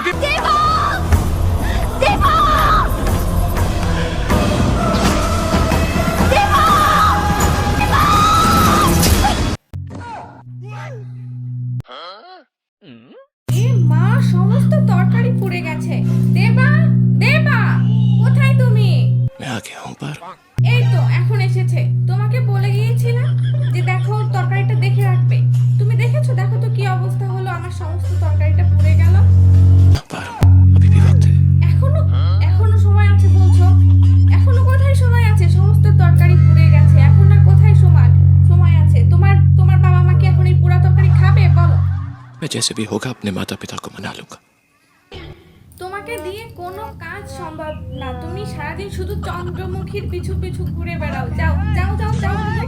দেবা! দেবা! দেবা! দেবা! এ মা, সমস্ত তরকারি পুড়ে গেছে। দেবা, দেবা, কোথায় তুমি? मैं आ गया हूँ पर এই তো এখন এসেছে। তোমাকে বলে গিয়েছিলাম যে দেখো তরকারিটা দেখে রাখবে। তুমি দেখেছো? দেখো তো কি অবস্থা হলো, আমার সমস্ত তরকারিটা পুড়ে গেল। पर अभी भी वक्त है। এখনো এখনো সময় আছে বলছো? এখনো কোথায় সময় আছে? সমস্ত তরকারি পুড়ে গেছে, এখন আর কোথায় সময় আছে? তোমার বাবা মা কি এখন এই পোড়া তরকারি খাবে বলো? मैं जैसे भी होगा अपने माता पिता को मना लूंगा। তোমাকে দিয়ে কোনো কাজ সম্ভব না। তুমি সারাদিন শুধু চন্দ্রমুখীর পিছু পিছু ঘুরে বেড়াও। যাও যাও যাও যাও যাও।